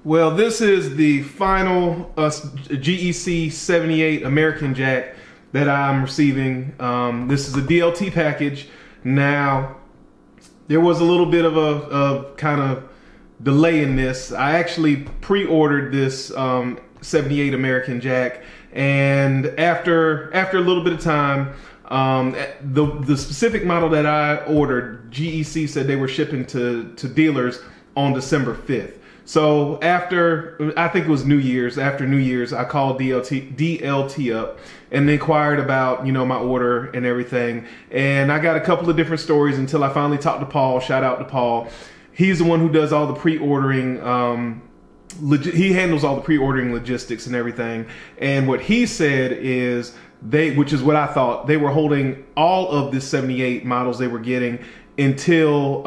Well, this is the final GEC 78 American Jack that I'm receiving. This is a DLT package. Now, there was a little bit of a kind of delay in this. I actually pre-ordered this 78 American Jack, and after a little bit of time, the specific model that I ordered, GEC said they were shipping to dealers on December 5th. So after, I think it was New Year's, after New Year's, I called DLT up and inquired about, you know, my order and everything. And I got a couple of different stories until I finally talked to Paul. Shout out to Paul. He's the one who does all the pre-ordering, he handles all the pre-ordering logistics and everything. And what he said is which is what I thought, they were holding all of the 78 models they were getting until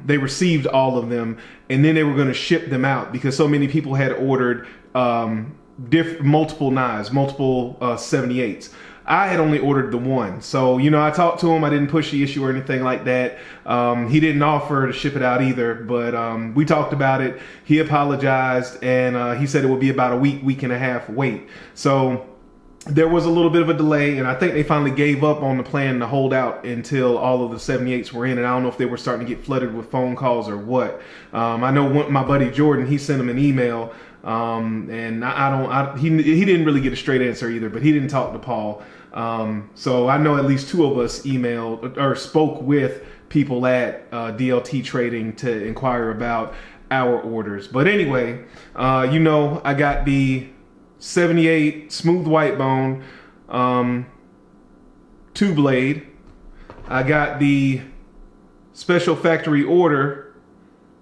they received all of them, and then they were going to ship them out because so many people had ordered multiple knives, multiple 78s. I had only ordered the one. So, you know, I talked to him. I didn't push the issue or anything like that. He didn't offer to ship it out either, but we talked about it. He apologized, and he said it would be about a week and a half wait. So there was a little bit of a delay, and I think they finally gave up on the plan to hold out until all of the 78s were in. And I don't know if they were starting to get flooded with phone calls or what. I know my buddy Jordan, he sent him an email, and he didn't really get a straight answer either, but he didn't talk to Paul. So I know at least two of us emailed or spoke with people at DLT Trading to inquire about our orders. But anyway, you know, I got the 78 smooth white bone 2-blade. I got the special factory order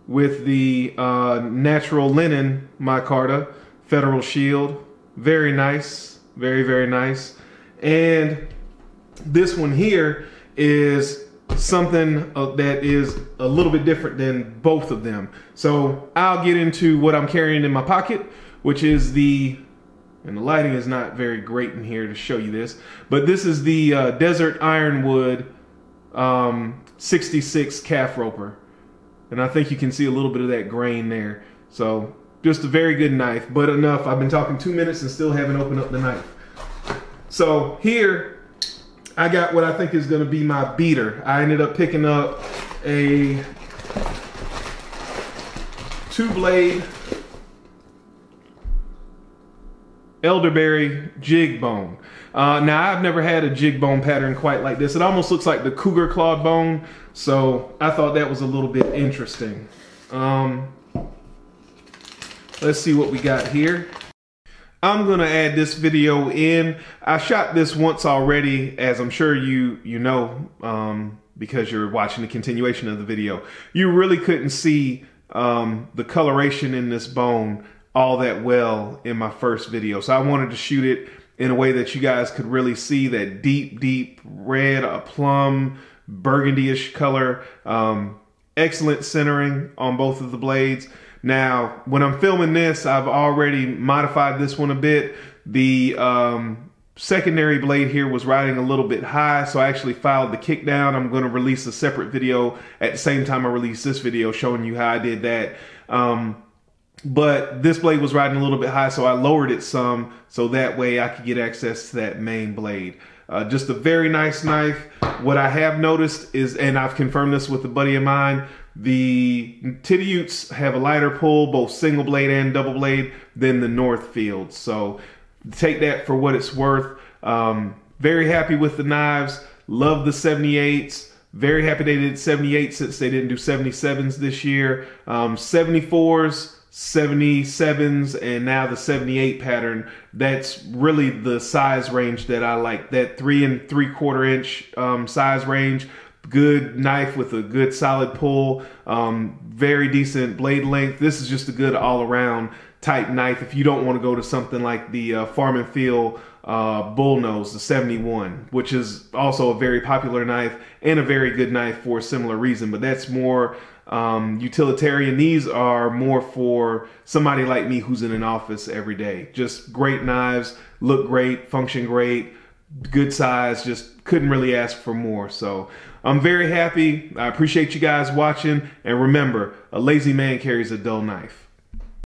with the natural linen micarta Federal Shield. Very nice, very nice. And this one here is something that is a little bit different than both of them. So I'll get into what I'm carrying in my pocket, which is and the lighting is not very great in here to show you this, but this is the Desert Ironwood 66 calf roper. And I think you can see a little bit of that grain there. So just a very good knife, but enough. I've been talking 2 minutes and still haven't opened up the knife. So here I got what I think is gonna be my beater. I ended up picking up a 2-blade elderberry jig bone. Now I've never had a jig bone pattern quite like this. It almost looks like the cougar clawed bone, so I thought that was a little bit interesting. Let's see what we got here. I'm gonna add this video in. I shot this once already, as I'm sure you know, because you're watching the continuation of the video. You really couldn't see the coloration in this bone all that well in my first video. So I wanted to shoot it in a way that you guys could really see that deep red, a plum, burgundy-ish color. Excellent centering on both of the blades. Now, when I'm filming this, I've already modified this one a bit. The secondary blade here was riding a little bit high, so I actually filed the kick down. I'm gonna release a separate video at the same time I release this video showing you how I did that. But this blade was riding a little bit high, so I lowered it some so that way I could get access to that main blade. Just a very nice knife. What I have noticed is, and I've confirmed this with a buddy of mine, the Tidioutes have a lighter pull, both single blade and double blade, than the Northfield. So take that for what it's worth. Very happy with the knives. Love the 78s. Very happy they did 78 since they didn't do 77s this year. 74s. 77s, and now the 78 pattern. That's really the size range that I like, that 3 3/4 inch size range. Good knife with a good solid pull, very decent blade length. This is just a good all-around type knife if you don't want to go to something like the Farm and Feel bullnose, the 71, which is also a very popular knife and a very good knife for a similar reason, but that's more utilitarian. These are more for somebody like me who's in an office every day. Just great knives, look great, function great, good size, just couldn't really ask for more. So I'm very happy. I appreciate you guys watching, and remember, a lazy man carries a dull knife.